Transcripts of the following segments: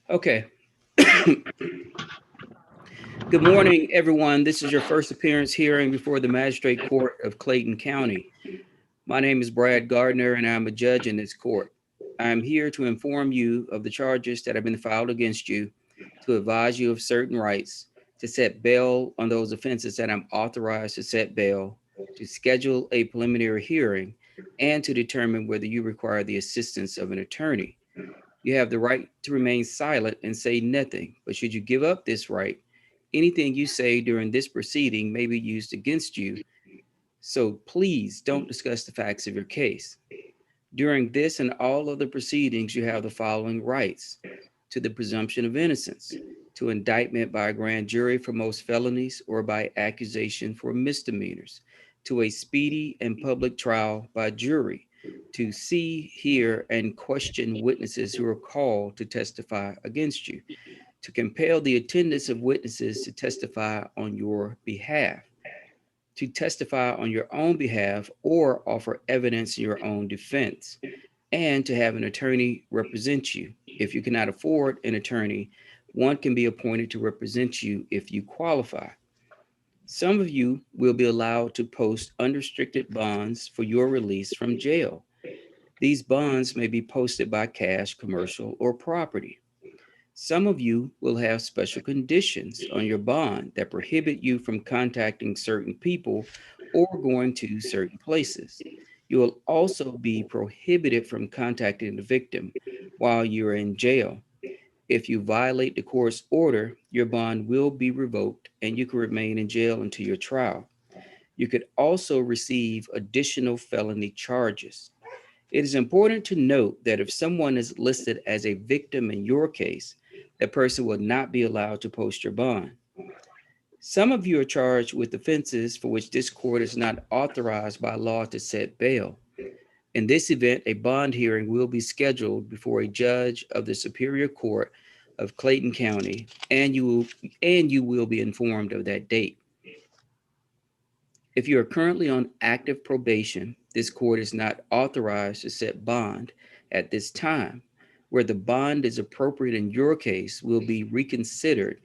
Okay. Good morning, everyone. This is your first appearance hearing before the Magistrate Court of Clayton County. My name is Brad Gardner, and I'm a judge in this court. I am here to inform you of the charges that have been filed against you, to advise you of certain rights, to set bail on those offenses that I'm authorized to set bail, to schedule a preliminary hearing, and to determine whether you require the assistance of an attorney. You have the right to remain silent and say nothing, but should you give up this right, anything you say during this proceeding may be used against you. So please don't discuss the facts of your case. During this and all other proceedings, you have the following rights: to the presumption of innocence, to indictment by a grand jury for most felonies or by accusation for misdemeanors, to a speedy and public trial by jury, to see, hear, and question witnesses who are called to testify against you, to compel the attendance of witnesses to testify on your behalf, to testify on your own behalf or offer evidence in your own defense, and to have an attorney represent you. If you cannot afford an attorney, one can be appointed to represent you if you qualify. Some of you will be allowed to post unrestricted bonds for your release from jail. These bonds may be posted by cash, commercial, or property. Some of you will have special conditions on your bond that prohibit you from contacting certain people or going to certain places. You will also be prohibited from contacting the victim while you're in jail. If you violate the court's order, your bond will be revoked and you can remain in jail until your trial. You could also receive additional felony charges. It is important to note that if someone is listed as a victim in your case, that person will not be allowed to post your bond. Some of you are charged with offenses for which this court is not authorized by law to set bail. In this event, a bond hearing will be scheduled before a judge of the Superior Court of Clayton County, and you will be informed of that date. If you are currently on active probation, this court is not authorized to set bond at this time. Where the bond is appropriate in your case will be reconsidered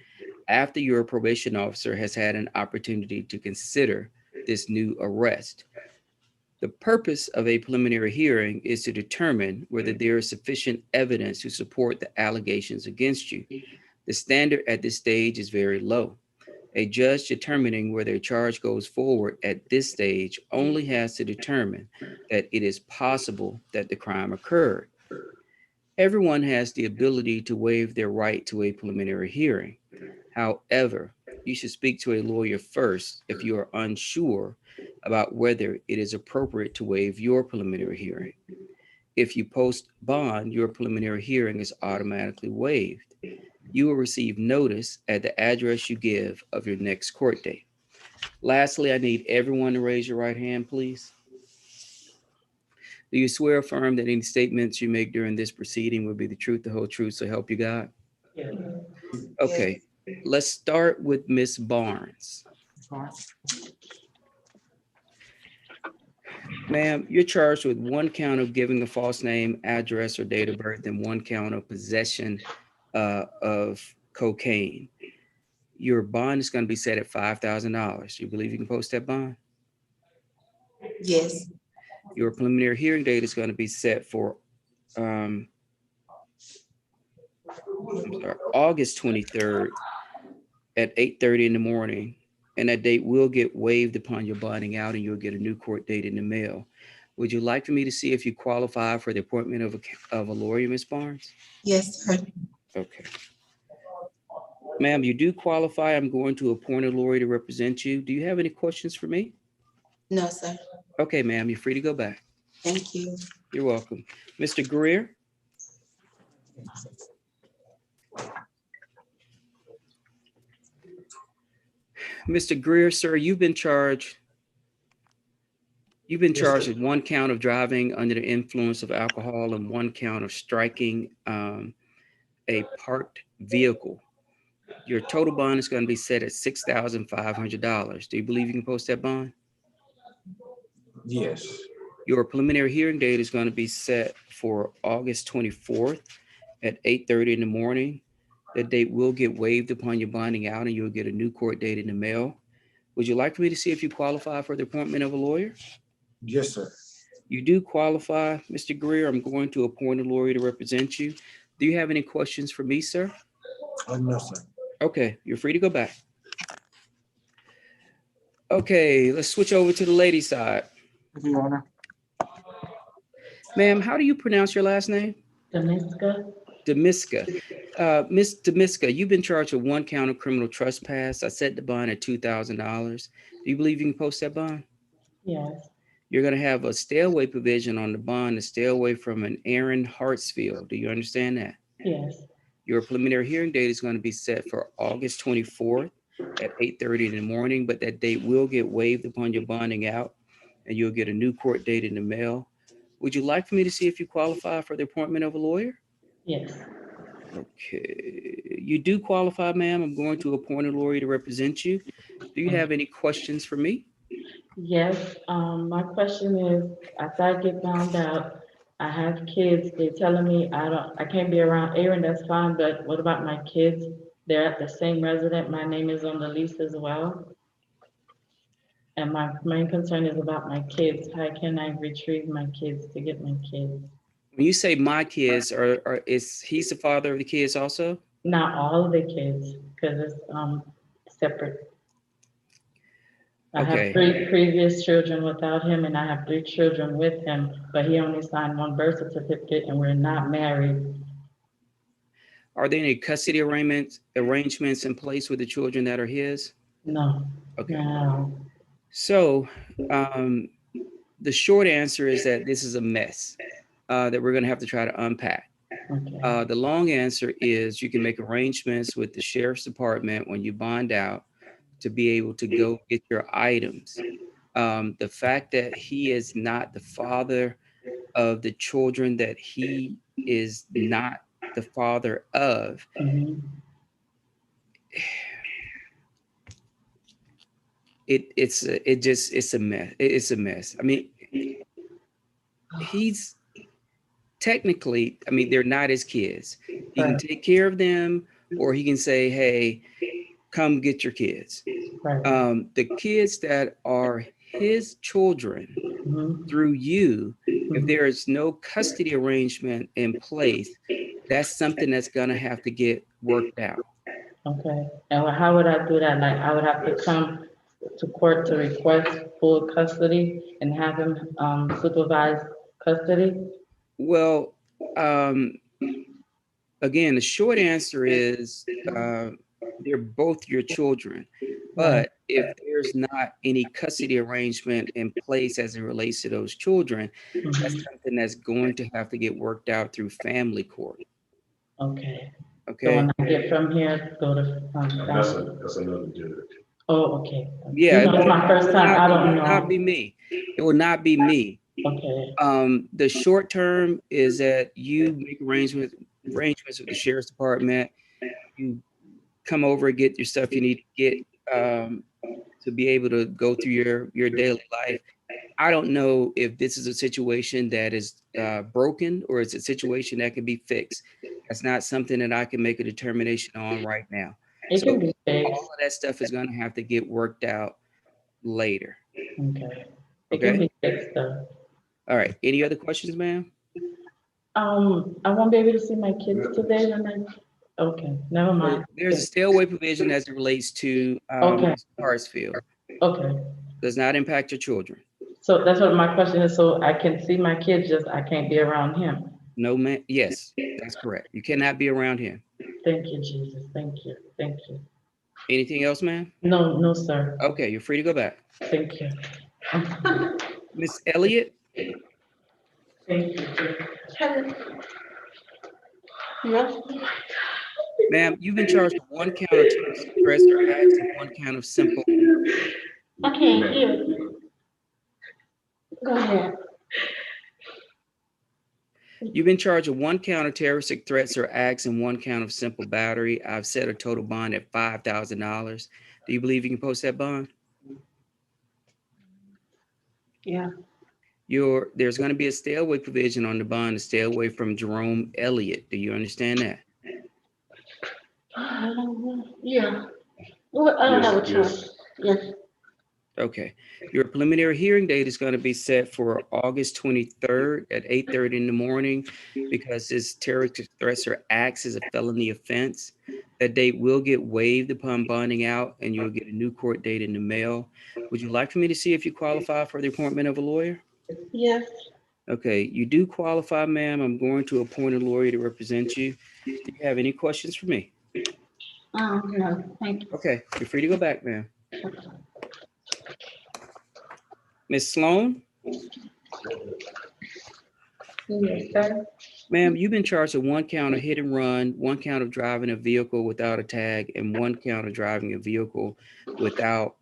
after your probation officer has had an opportunity to consider this new arrest. The purpose of a preliminary hearing is to determine whether there is sufficient evidence to support the allegations against you. The standard at this stage is very low. A judge determining whether a charge goes forward at this stage only has to determine that it is possible that the crime occurred. Everyone has the ability to waive their right to a preliminary hearing. However, you should speak to a lawyer first if you are unsure about whether it is appropriate to waive your preliminary hearing. If you post bond, your preliminary hearing is automatically waived. You will receive notice at the address you give of your next court date. Lastly, I need everyone to raise your right hand, please. Do you swear or affirm that any statements you make during this proceeding will be the truth, the whole truth, so help you God? Okay, Yes. let's start with Miss Barnes. Ma'am, you're charged with one count of giving a false name, address, or date of birth, and one count of possession of cocaine. Your bond is going to be set at $5,000. You believe you can post that bond? Yes. Your preliminary hearing date is going to be set for, um, I'm sorry, August 23rd at 8:30 in the morning, and that date will get waived upon your bonding out, and you'll get a new court date in the mail. Would you like for me to see if you qualify for the appointment of a lawyer, Miss Barnes? Yes, sir. Okay. Ma'am, you do qualify. I'm going to appoint a lawyer to represent you. Do you have any questions for me? No, sir. Okay, ma'am, you're free to go back. Thank you. You're welcome. Mr. Greer? Mr. Greer, sir, you've been charged with one count of driving under the influence of alcohol and one count of striking a parked vehicle. Your total bond is going to be set at $6,500. Do you believe you can post that bond? Yes. Your preliminary hearing date is going to be set for August 24th at 8:30 in the morning. That date will get waived upon your bonding out and you'll get a new court date in the mail. Would you like for me to see if you qualify for the appointment of a lawyer? Yes, sir. You do qualify, Mr. Greer. I'm going to appoint a lawyer to represent you. Do you have any questions for me, sir? No, sir. Okay, you're free to go back. Okay, let's switch over to the lady side. Your Honor. Ma'am, how do you pronounce your last name? Deniska? Demiska. Miss Demiska, you've been charged with 1 count of criminal trespass. I set the bond at $2,000. Do you believe you can post that bond? Yes. You're going to have a stay away provision on the bond to stay away from an Aaron Hartsfield. Do you understand that? Yes. Your preliminary hearing date is going to be set for August 24th at 8:30 in the morning, but that date will get waived upon your bonding out, and you'll get a new court date in the mail. Would you like for me to see if you qualify for the appointment of a lawyer? Yes. Okay, you do qualify, ma'am. I'm going to appoint a lawyer to represent you. Do you have any questions for me? Yes. My question is, after I get found out, I have kids, they're telling me I can't be around Aaron, that's fine, but what about my kids? They're at the same resident. My name is on the lease as well. And my main concern is about my kids. How can I retrieve my kids to get my kids? When you say my kids, is he's the father of the kids also? Not all of the kids, because it's separate. I have Okay. 3 previous children without him, and I have 3 children with him, but he only signed 1 birth certificate, and we're not married. Are there any custody arrangements in place with the children that are his? No. Okay. No. So the short answer is that this is a mess that we're going to have to try to unpack. Okay. The long answer is you can make arrangements with the sheriff's department when you bond out to be able to go get your items. The fact that he is not the father of the children that he is not the father of, Mhm. it's a mess. It's a mess. I mean, he's technically, I mean, they're not his kids. He can Right. take care of them, or he can say, hey, come get your kids. Right. The kids that are his children Mhm. through you, if Mhm. there is no custody arrangement in place, that's something that's going to have to get worked out. Okay. And how would I do that? Like, I would have to come to court to request full custody and have him supervise custody? Well, again, the short answer is they're both your children. Right. But if there's not any custody arrangement in place as it relates to those children, that's Mhm. something that's going to have to get worked out through family court. Okay. So Okay. when I get from here, go to That's another judge. Oh, okay. Yeah, You know, it's my first time. I it don't will not be know. me. It will not be me. Okay. The short term is that you make arrangements with the sheriff's department. You come over and get your stuff you need to get to be able to go through your daily life. I don't know if this is a situation that is broken or it's a situation that can be fixed. That's not something that I can make a determination on right now. It can So be all fixed. of that stuff is going to have to get worked out later. Okay. It can Okay. be fixed though. All right. Any other questions, ma'am? I won't be able to see my kids today when okay, never mind. There's a stay away provision as it relates to Okay. Hartsfield. Okay. Does not impact your children. So that's what my question is. So I can see my kids, just I can't be around him. No, man. Yes, that's correct. You cannot be around him. Thank you, Jesus. Thank you. Thank you. Anything else, ma'am? No, no, sir. Okay, you're free to go back. Thank you. Miss Elliott, Thank you. ma'am, you've been charged with 1 count of terrorist threats or acts and 1 count of simple. I can't hear. Go ahead. You've been charged with 1 count of terroristic threats or acts and 1 count of simple battery. I've set a total bond at $5,000. Do you believe you can post that bond? Yeah. There's going to be a stay away provision on the bond to stay away from Jerome Elliott. Do you understand that? Yeah. Well, I don't have a Yes, choice. Yes. Okay. Your preliminary hearing date is going to be set for August 23rd at 8:30 in the morning because this terrorist threats acts as a felony offense. That date will get waived upon bonding out and you'll get a new court date in the mail. Would you like for me to see if you qualify for the appointment of a lawyer? Yes. Okay, you do qualify, ma'am. I'm going to appoint a lawyer to represent you. Do you have any questions for me? No, thank you. Okay, you're free to go back, ma'am. Miss Sloan? Yes, sir. Ma'am, you've been charged with one count of hit and run, one count of driving a vehicle without a tag, and one count of driving a vehicle without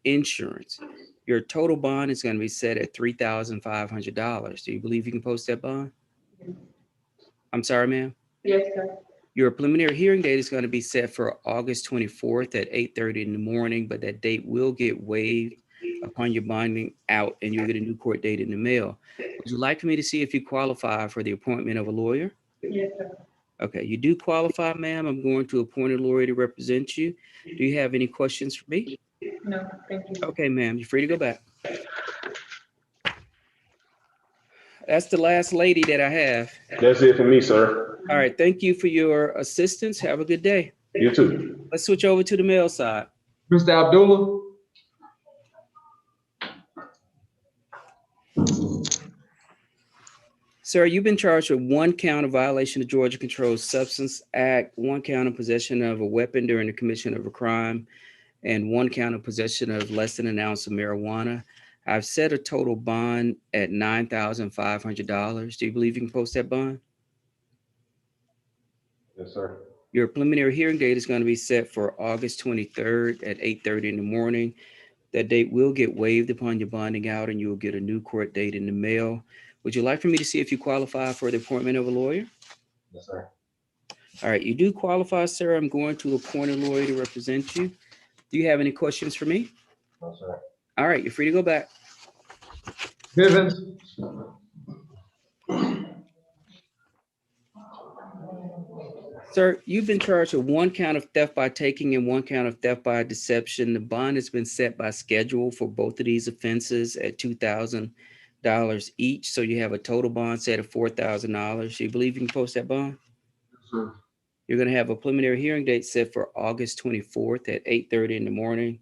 insurance. Your total bond is going to be set at $3,500. Do you believe you can post that bond? I'm sorry, ma'am. Yes, sir. Your preliminary hearing date is going to be set for August 24th at 8:30 in the morning, but that date will get waived upon your bonding out and you'll get a new court date in the mail. Would you like for me to see if you qualify for the appointment of a lawyer? Yes, sir. Okay, you do qualify, ma'am. I'm going to appoint a lawyer to represent you. Do you have any questions for me? No, thank you. Okay, ma'am, you're free to go back. That's the last lady that I have. That's it for me, sir. All right, thank you for your assistance. Have a good day. You too. Let's switch over to the mail side. Mr. Abdullah? Sir, you've been charged with one count of violation of Georgia Controlled Substance Act, one count of possession of a weapon during the commission of a crime, and one count of possession of less than an ounce of marijuana. I've set a total bond at $9,500. Do you believe you can post that bond? Yes, sir. Your preliminary hearing date is going to be set for August 23rd at 8:30 in the morning. That date will get waived upon your bonding out and you will get a new court date in the mail. Would you like for me to see if you qualify for the appointment of a lawyer? Yes, sir. All right, you do qualify, sir. I'm going to appoint a lawyer to represent you. Do you have any questions for me? No, sir. All right, you're free to go back. Bivens? Sir, you've been charged with one count of theft by taking and one count of theft by deception. The bond has been set by schedule for both of these offenses at $2,000 each. So you have a total bond set of $4,000. Do you believe you can post that bond? Yes, sir. You're going to have a preliminary hearing date set for August 24th at 8:30 in the morning.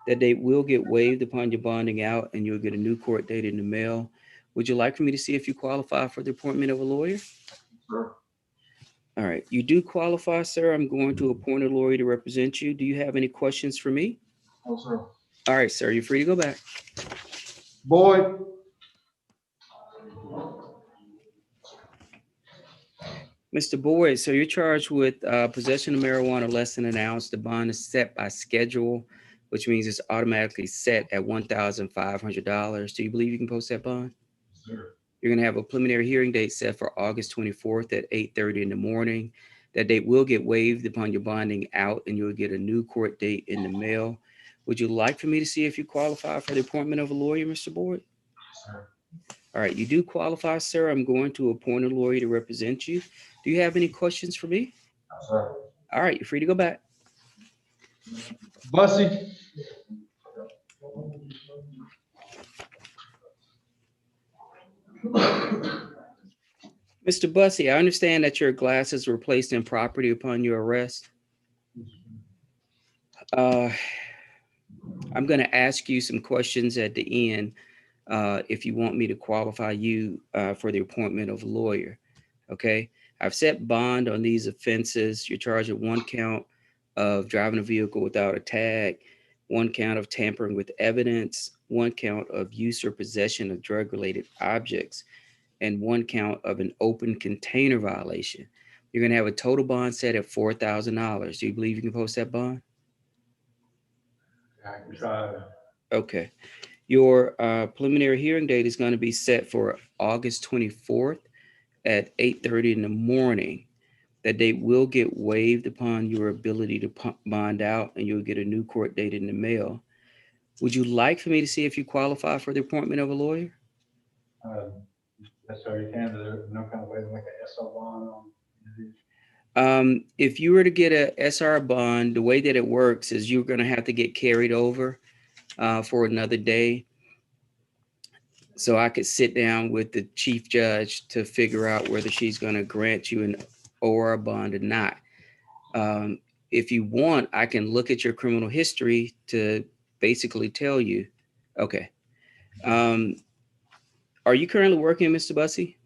That date will get waived upon your bonding out and you'll get a new court date in the mail. Would you like for me to see if you qualify for the appointment of a lawyer? Sir. All right, you do qualify, sir. I'm going to appoint a lawyer to represent you. Do you have any questions for me? No, sir. All right, sir, you're free to go back. Boyd? Mr. Boyd, so you're charged with possession of marijuana less than an ounce. The bond is set by schedule, which means it's automatically set at $1,500. Do you believe you can post that bond? Sir. You're going to have a preliminary hearing date set for August 24th at 8:30 in the morning. That date will get waived upon your bonding out and you'll get a new court date in the mail. Would you like for me to see if you qualify for the appointment of a lawyer, Mr. Boyd? Sir. All right, you do qualify, sir. I'm going to appoint a lawyer to represent you. Do you have any questions for me? No, sir. All right, you're free to go back. Bussy? Mr. Bussey, I understand that your glasses were placed in property upon your arrest. I'm going to ask you some questions at the end if you want me to qualify you for the appointment of a lawyer. Okay, I've set bond on these offenses. You're charged with one count of driving a vehicle without a tag, one count of tampering with evidence, one count of use or possession of drug-related objects, and one count of an open container violation. You're going to have a total bond set at $4,000. Do you believe you can post that bond? I can try. Okay. Your preliminary hearing date is going to be set for August 24th at 8:30 in the morning. That date will get waived upon your ability to bond out and you'll get a new court date in the mail. Would you like for me to see if you qualify for the appointment of a lawyer? Yes, sir, you can, but there's no kind of way to make an SO bond on it. If you were to get a SR bond, the way that it works is you're going to have to get carried over for another day. So I could sit down with the chief judge to figure out whether she's going to grant you an OR bond or not. If you want, I can look at your criminal history to basically tell you. Okay. Are you currently working, Mr. Bussey?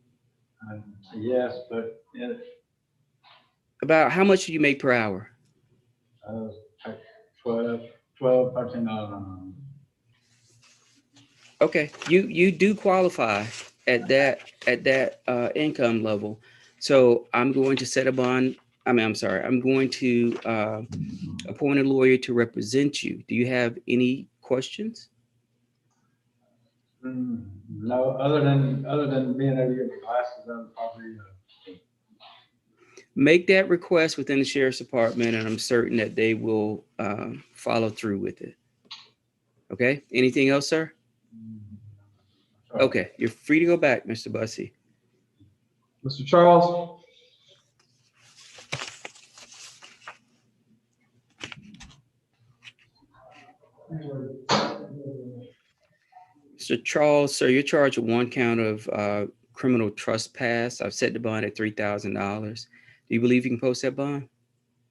Yes, but About how much do you make per hour? like $12, $13. Okay, you do qualify at that income level. So I'm going to set a bond. I'm sorry. I'm going to appoint a lawyer to represent you. Do you have any questions? No, other than being able to get the glasses, I'm probably. Make that request within the sheriff's department, and I'm certain that they will follow through with it. Okay. Anything else, sir? Okay, you're free to go back, Mr. Bussey. Mr. Charles? Mr. Charles, sir, you're charged with one count of criminal trespass. I've set the bond at $3,000. Do you believe you can post that bond?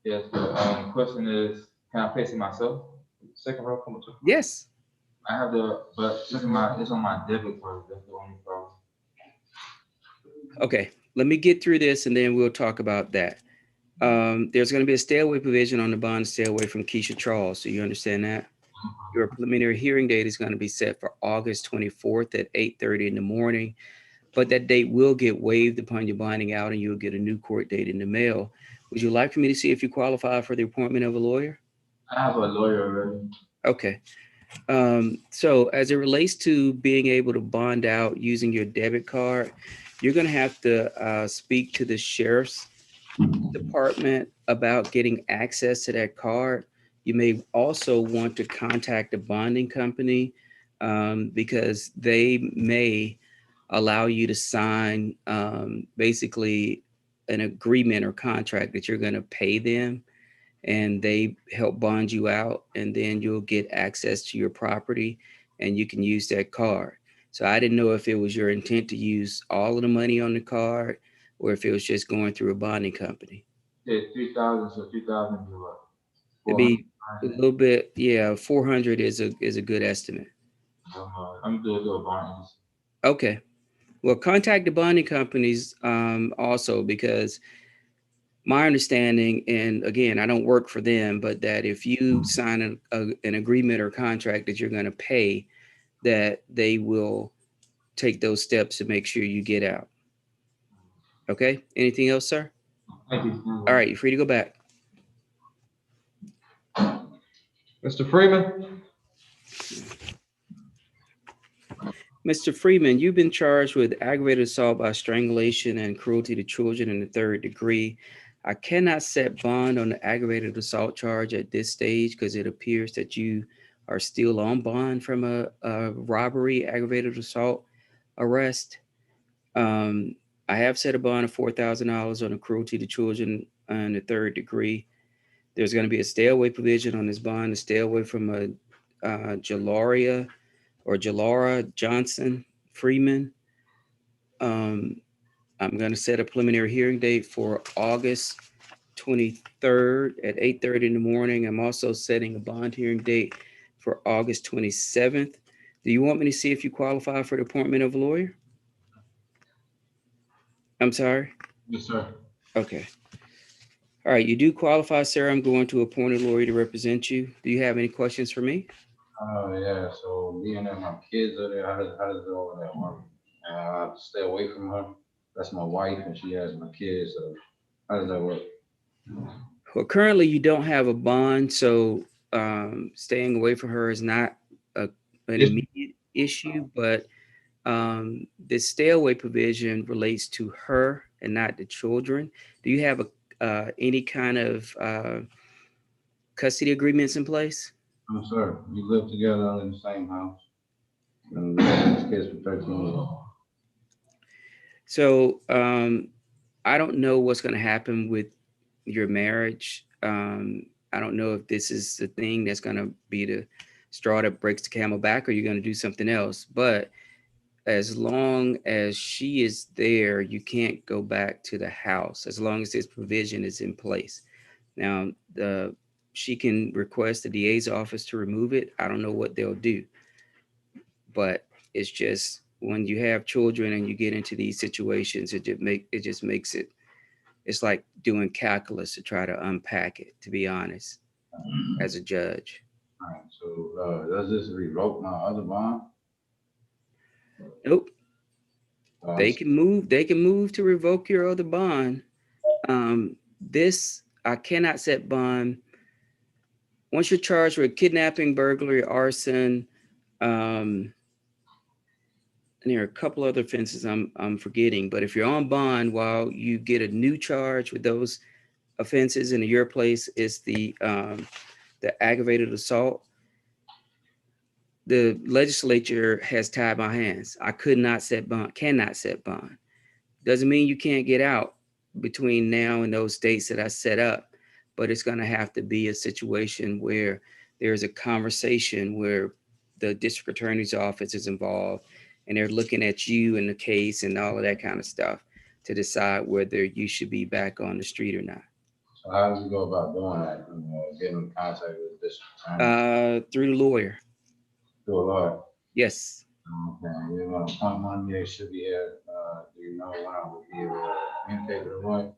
Yes, but question is, can I pay it myself? Second row, come on. Yes. I have but it's on my debit card. That's the only problem. Okay, let me get through this and then we'll talk about that. There's going to be a stay away provision on the bond, stay away from Keisha Charles. So you understand that? Your preliminary hearing date is going to be set for August 24th at 8:30 in the morning, but that date will get waived upon your bonding out and you'll get a new court date in the mail. Would you like for me to see if you qualify for the appointment of a lawyer? I have a lawyer already. Okay. So as it relates to being able to bond out using your debit card, you're going to have to speak to the sheriff's department about getting access to that card. You may also want to contact a bonding company because they may allow you to sign basically an agreement or contract that you're going to pay them, and they help bond you out, and then you'll get access to your property and you can use that card. So I didn't know if it was your intent to use all of the money on the card or if it was just going through a bonding company. Yeah, 3,000, so 3,000 be what? It'd be a little bit, yeah, 400 is a good estimate. I'm doing a bond. Okay. Well, contact the bonding companies also, because my understanding, and again, I don't work for them, but that if you sign an agreement or contract that you're going to pay, that they will take those steps to make sure you get out. Okay. Anything else, sir? Thank you. All right. You're free to go back. Mr. Freeman? Mr. Freeman, you've been charged with aggravated assault by strangulation and cruelty to children in the 3rd degree. I cannot set bond on the aggravated assault charge at this stage because it appears that you are still on bond from a robbery, aggravated assault arrest. I have set a bond of $4,000 on the cruelty to children in the 3rd degree. There's going to be a stay away provision on this bond to stay away from a Jalara Johnson Freeman. I'm going to set a preliminary hearing date for August 23rd at 8:30 in the morning. I'm also setting a bond hearing date for August 27th. Do you want me to see if you qualify for the appointment of a lawyer? I'm sorry? Yes, sir. Okay. All right, you do qualify, sir. I'm going to appoint a lawyer to represent you. Do you have any questions for me? Oh, yeah, so being that my kids are there, how does all of that work? And I have to stay away from her. That's my wife and she has my kids, so how does that work? Well, currently you don't have a bond, so staying away from her is not an immediate issue, but the stay away provision relates to her and not the children. Do you have any kind of custody agreements in place? No, sir, we live together in the same house. And we've had these kids for 13 years. So I don't know what's going to happen with your marriage. I don't know if this is the thing that's going to be the straw that breaks the camel back, or you're going to do something else. But as long as she is there, you can't go back to the house as long as this provision is in place. Now, she can request the DA's office to remove it. I don't know what they'll do, but it's just when you have children and you get into these situations, it just makes it. It's like doing calculus to try to unpack it. To be honest, as a judge. All right, so, does this revoke my other bond? Nope. Um, They can move. They can move to revoke your other bond. This I cannot set bond. Once you're charged with kidnapping, burglary, arson, and there are a couple other offenses I'm forgetting. But if you're on bond while you get a new charge with those offenses in your place, is the aggravated assault. The legislature has tied my hands. I could not set bond, cannot set bond. Doesn't mean you can't get out between now and those dates that I set up, but it's going to have to be a situation where there's a conversation where the district attorney's office is involved and they're looking at you and the case and all of that kind of stuff to decide whether you should be back on the street or not. So how does it go about doing that? Getting in contact with this attorney? Through the lawyer. Through a lawyer? Yes. Okay, you know, come Monday should be here. Do you know when I will be able to communicate with the lawyer?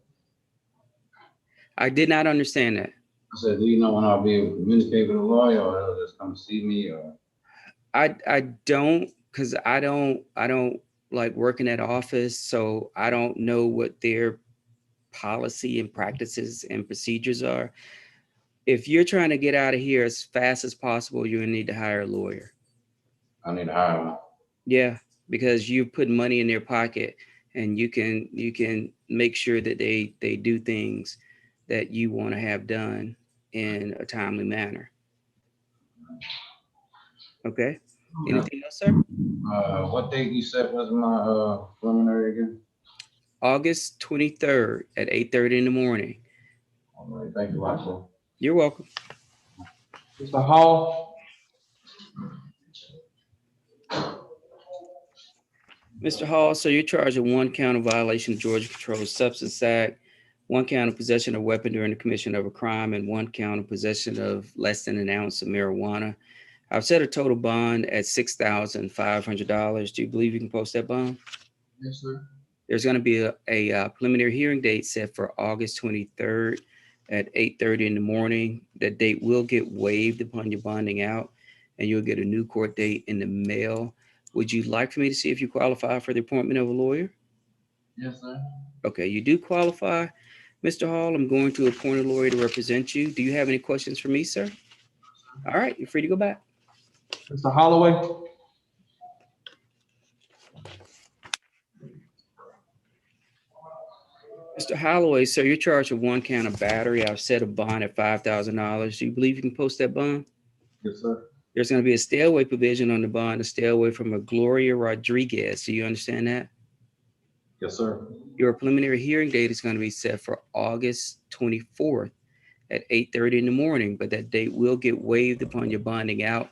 I did not understand that. I said, do you know when I'll be able to communicate with a lawyer, or they'll just come see me, or? I don't, because I don't like working at office, so I don't know what their policy and practices and procedures are. If you're trying to get out of here as fast as possible, you're gonna need to hire a lawyer. I need to hire one. Yeah, because you put money in their pocket and you can make sure that they do things that you want to have done in a timely manner. Okay. Anything else, sir? What date you said was my preliminary again? August 23rd at 8:30 in the morning. All right, thank you, Marshall. You're welcome. Mr. Hall, Mr. Hall, so you're charged with 1 count of violation of Georgia Controlled Substance Act, 1 count of possession of a weapon during the commission of a crime, and 1 count of possession of less than an ounce of marijuana. I've set a total bond at $6,500. Do you believe you can post that bond? yes, sir. There's going to be a preliminary hearing date set for August 23rd at 8:30 in the morning. That date will get waived upon your bonding out, and you'll get a new court date in the mail. Would you like for me to see if you qualify for the appointment of a lawyer? Yes, sir. Okay, you do qualify. Mr. Hall, I'm going to appoint a lawyer to represent you. Do you have any questions for me, sir? All right, you're free to go back. Mr. Holloway, Mr. Holloway, sir, you're charged with 1 count of battery. I've set a bond at $5,000. Do you believe you can post that bond? Yes, sir. There's going to be a stay away provision on the bond to stay away from a Gloria Rodriguez. Do you understand that? Yes, sir. Your preliminary hearing date is going to be set for August 24th at 8:30 in the morning, but that date will get waived upon your bonding out,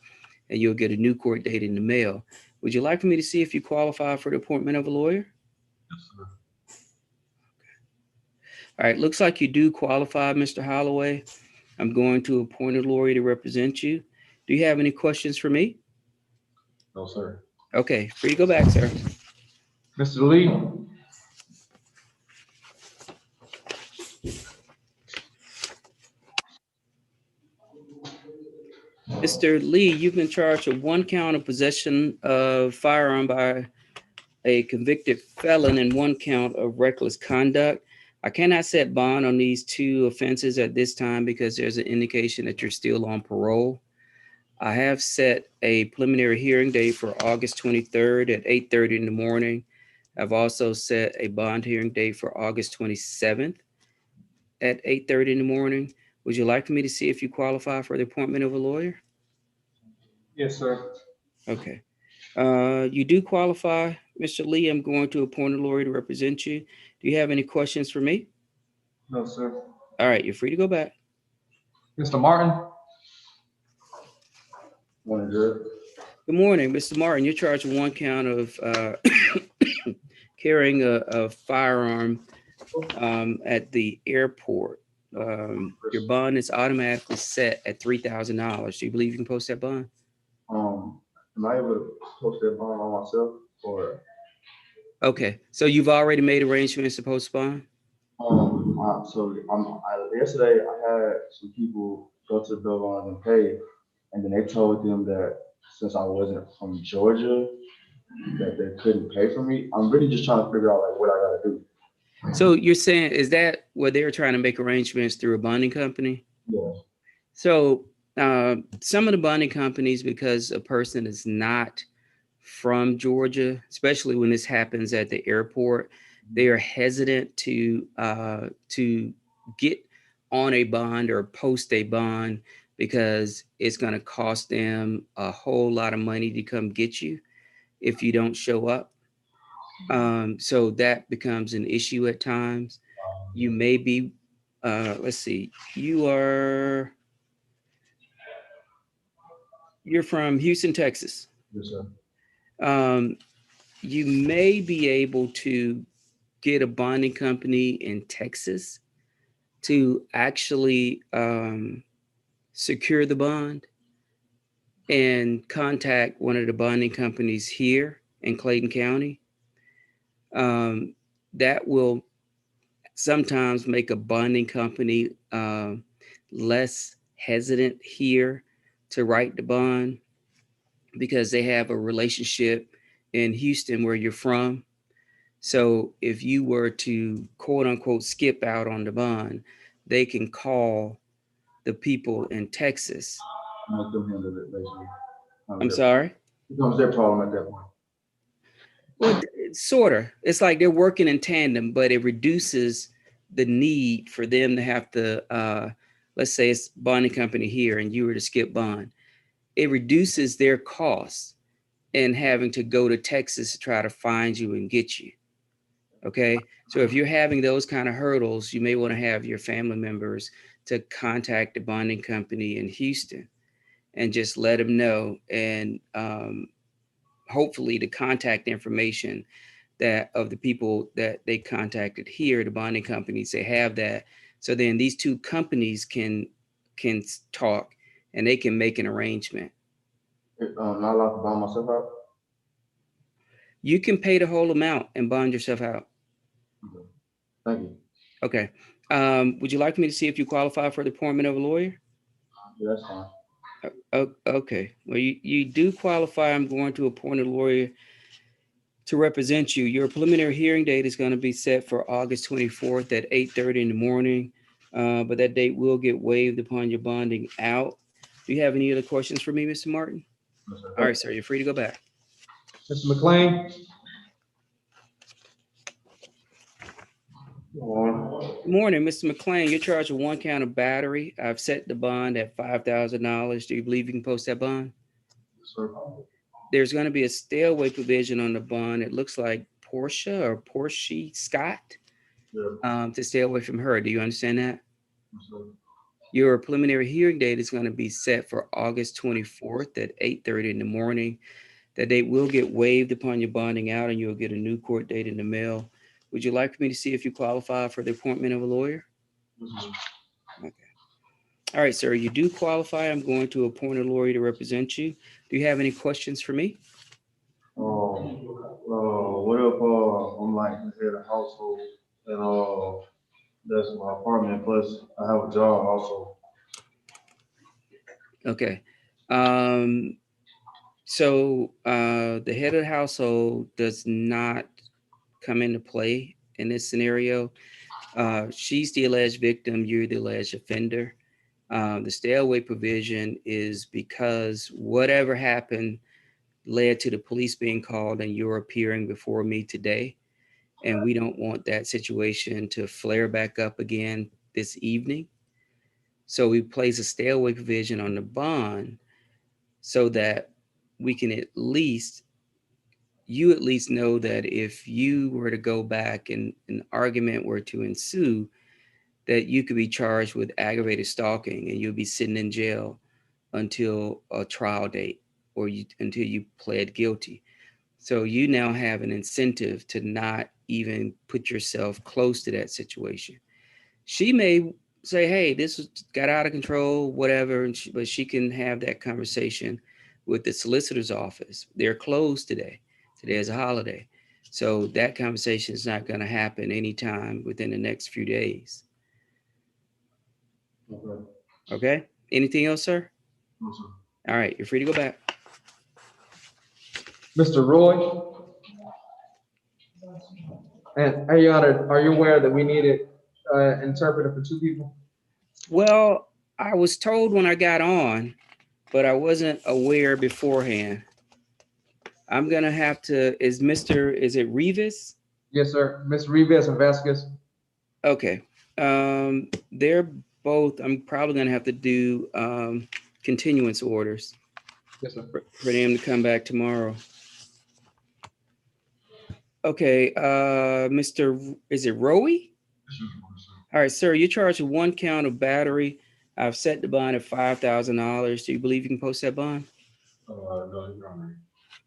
and you'll get a new court date in the mail. Would you like for me to see if you qualify for the appointment of a lawyer? Yes, sir. All right, looks like you do qualify, Mr. Holloway. I'm going to appoint a lawyer to represent you. Do you have any questions for me? No, sir. Okay, free to go back, sir. Mr. Lee, Mr. Lee, you've been charged with 1 count of possession of firearm by a convicted felon and 1 count of reckless conduct. I cannot set bond on these 2 offenses at this time because there's an indication that you're still on parole. I have set a preliminary hearing date for August 23rd at 8:30 in the morning. I've also set a bond hearing date for August 27th at 8:30 in the morning. Would you like for me to see if you qualify for the appointment of a lawyer? yes, sir. Okay. You do qualify, Mr. Lee. I'm going to appoint a lawyer to represent you. Do you have any questions for me? No, sir. All right, you're free to go back. Mr. Martin? Morning, Judge. Good morning, Mr. Martin. You're charged with one count of carrying a firearm at the airport. Your bond is automatically set at $3,000. Do you believe you can post that bond? Am I able to post that bond on myself or? Okay, so you've already made arrangements to post bond? Yesterday I had some people go to the bill bond and pay, and then they told them that since I wasn't from Georgia, that they couldn't pay for me. I'm really just trying to figure out like what I gotta do. So you're saying, is that what they were trying to make arrangements through a bonding company? Yeah. So some of the bonding companies, because a person is not from Georgia, especially when this happens at the airport, they are hesitant to get on a bond or post a bond because it's going to cost them a whole lot of money to come get you if you don't show up. So that becomes an issue at times. You may be, let's see, you're from Houston, Texas. Yes, sir. You may be able to get a bonding company in Texas to actually secure the bond and contact one of the bonding companies here in Clayton County. That will sometimes make a bonding company less hesitant here to write the bond because they have a relationship in Houston where you're from. So if you were to quote unquote skip out on the bond, they can call the people in Texas. Let them handle it, basically. I'm sorry. It becomes their problem at that point. Well, sort of. It's like they're working in tandem, but it reduces the need for them to have to, let's say it's bonding company here and you were to skip bond. It reduces their costs in having to go to Texas to try to find you and get you. Okay. So if you're having those kind of hurdles, you may want to have your family members to contact the bonding company in Houston and just let them know. And hopefully the contact information that of the people that they contacted here, the bonding companies, they have that. So then these two companies can talk and they can make an arrangement. I'm not allowed to bond myself out. You can pay the whole amount and bond yourself out. Okay. Thank you. Okay. Would you like me to see if you qualify for the appointment of a lawyer? Yeah, that's fine. Okay. Well, you do qualify. I'm going to appoint a lawyer to represent you. Your preliminary hearing date is going to be set for August 24th at 8:30 in the morning, but that date will get waived upon your bonding out. Do you have any other questions for me, Mr. Martin? No, sir. All right, sir, you're free to go back. Mr. McLean? Good morning, Mr. McLean. You're charged with one count of battery. I've set the bond at $5,000. Do you believe you can post that bond? Sir. There's going to be a stay away provision on the bond. It looks like Portia Scott Yeah. to stay away from her. Do you understand that? Sir. Your preliminary hearing date is going to be set for August 24th at 8:30 in the morning. That date will get waived upon your bonding out and you'll get a new court date in the mail. Would you like me to see if you qualify for the appointment of a lawyer? Okay. All right, sir, you do qualify. I'm going to appoint a lawyer to represent you. Do you have any questions for me? What if I'm like the head of household and that's my apartment plus I have a job also. Okay. So the head of the household does not come into play in this scenario. She's the alleged victim, you're the alleged offender. The stay away provision is because whatever happened led to the police being called and you're appearing before me today. And we don't want that situation to flare back up again this evening. So we place a stay away provision on the bond so that we can at least know that if you were to go back and an argument were to ensue, that you could be charged with aggravated stalking and you'll be sitting in jail until a trial date or until you pled guilty. So you now have an incentive to not even put yourself close to that situation. She may say, hey, got out of control, whatever, but she can have that conversation with the solicitor's office. They're closed today. Today is a holiday. So that conversation is not going to happen anytime within the next few days. Okay. Okay? Anything else, sir? No, sir. All right, you're free to go back. Mr. Roy? And Your Honor, are you aware that we needed interpreter for 2 people? Well, I was told when I got on, but I wasn't aware beforehand. I'm going to have to, is it Rivas? Yes, sir. Ms. Rivas and Vasquez? Okay. They're both, I'm probably going to have to do continuance orders Yes, sir. for them to come back tomorrow. Okay, is it Rowie? All right, sir, you're charged with 1 count of battery. I've set the bond at $5,000. Do you believe you can post that bond? No, Your Honor.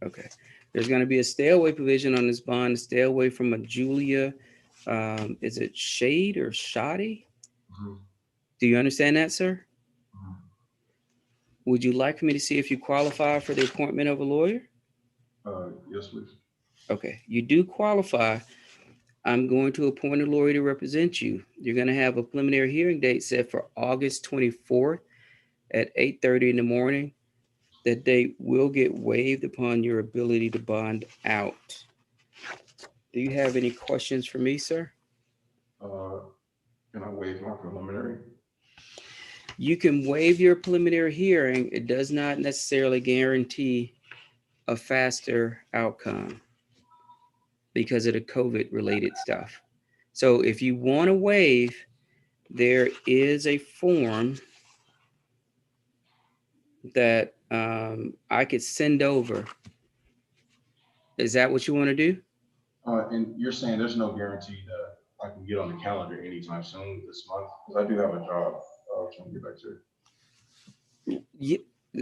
Okay. There's going to be a stay away provision on this bond, stay away from a Julia, is it Shade or Shoddy? Mhm. Do you understand that, sir? Mhm. Would you like for me to see if you qualify for the appointment of a lawyer? Yes, please. Okay, you do qualify. I'm going to appoint a lawyer to represent you. You're going to have a preliminary hearing date set for August 24th at 8:30 in the morning. That date will get waived upon your ability to bond out. Do you have any questions for me, sir? Can I waive my preliminary? You can waive your preliminary hearing. It does not necessarily guarantee a faster outcome because of the COVID related stuff. So if you want to waive, there is a form that I could send over. Is that what you want to do? And you're saying there's no guarantee that I can get on the calendar anytime soon this month? Because I do have a job. Trying to get back to it. Yeah.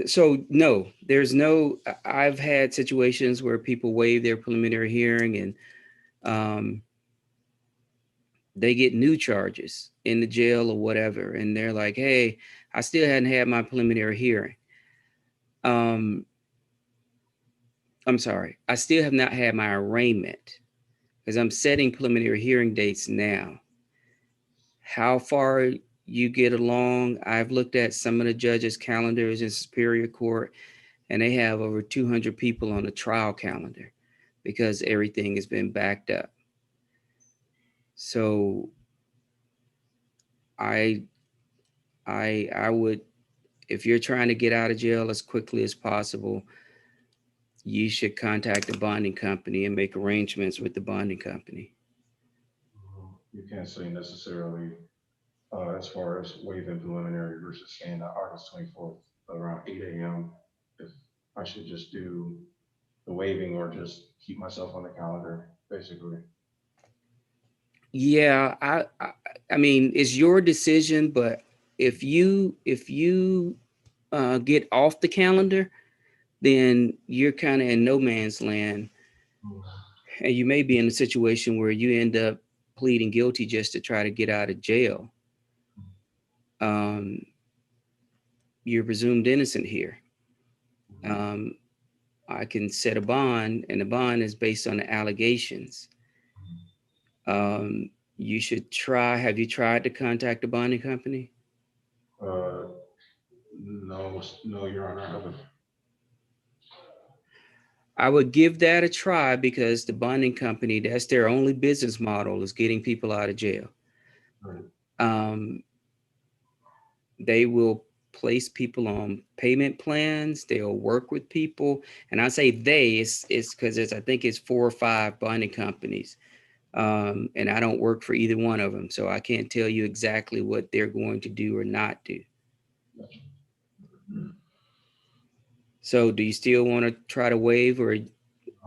So no, there's no, I've had situations where people waive their preliminary hearing and they get new charges in the jail or whatever. And they're like, hey, I still hadn't had my preliminary hearing. I'm sorry, I still have not had my arraignment because I'm setting preliminary hearing dates now. How far you get along, I've looked at some of the judges' calendars in Superior Court, and they have over 200 people on the trial calendar because everything has been backed up. So I would, if you're trying to get out of jail as quickly as possible, you should contact the bonding company and make arrangements with the bonding company. You can't say necessarily as far as waiving preliminary versus saying that August 24th around 8 a.m. if I should just do the waiving or just keep myself on the calendar, basically. Yeah, I mean, it's your decision, but if you get off the calendar, then you're kind of in no man's land, and you may be in a situation where you end up pleading guilty just to try to get out of jail. You're presumed innocent here. I can set a bond, and the bond is based on the allegations. You should try. Have you tried to contact the bonding company? No, Your Honor, I haven't. I would give that a try because the bonding company, that's their only business model, is getting people out of jail. Right. They will place people on payment plans. They'll work with people. And I say it's because I think it's 4 or 5 bonding companies. And I don't work for either one of them. So I can't tell you exactly what they're going to do or not do. So do you still want to try to waive or?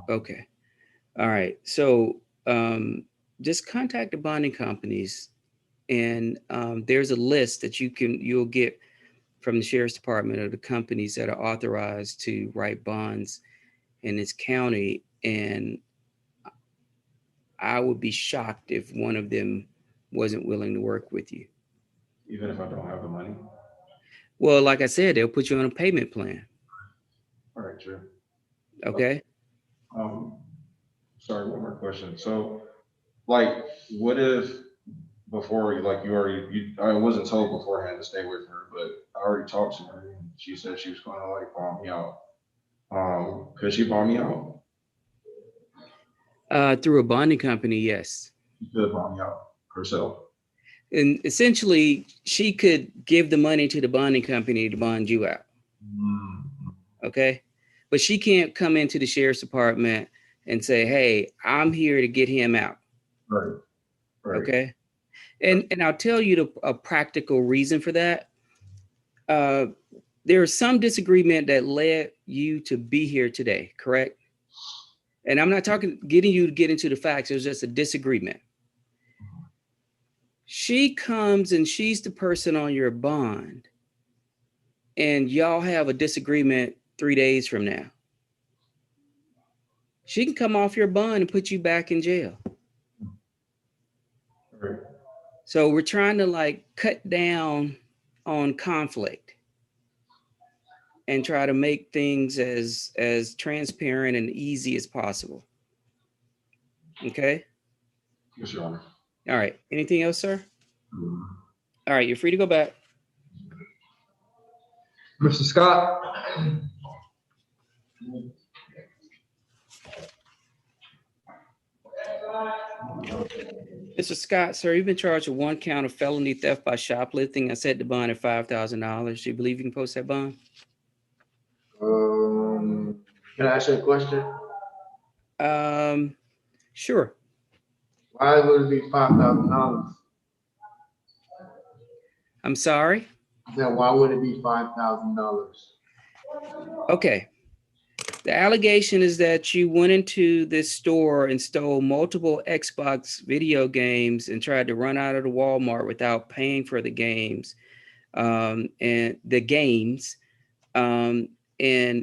Okay. All right. So just contact the bonding companies And there's a list that you'll get from the sheriff's department of the companies that are authorized to write bonds in this county. And I would be shocked if one of them wasn't willing to work with you. Even if I don't have the money? Well, like I said, they'll put you on a payment plan. All right, sure. Okay. Sorry, one more question. So, like, what if before, like, I wasn't told beforehand to stay with her, but I already talked to her and she said she was gonna like bomb me out. Could she bomb me out? Through a bonding company, yes. She could bomb me out herself. And essentially, she could give the money to the bonding company to bond you out. Okay. But she can't come into the sheriff's department and say, hey, I'm here to get him out. Right. Right. Okay. And I'll tell you a practical reason for that. There's some disagreement that led you to be here today, correct? And I'm not getting you to get into the facts. It was just a disagreement. She comes and she's the person on your bond, and y'all have a disagreement 3 days from now. She can come off your bond and put you back in jail. Right. So we're trying to like cut down on conflict and try to make things as transparent and easy as possible. Okay. Yes, Your Honor. All right. Anything else, sir? All right. You're free to go back. Mr. Scott? Mr. Scott, sir, you've been charged with 1 count of felony theft by shoplifting. I set the bond at $5,000. Do you believe you can post that bond? Can I ask you a question? Sure. Why would it be $5,000? I'm sorry. Then why would it be $5,000? Okay. The allegation is that you went into this store and stole multiple Xbox video games and tried to run out of the Walmart without paying for the games. And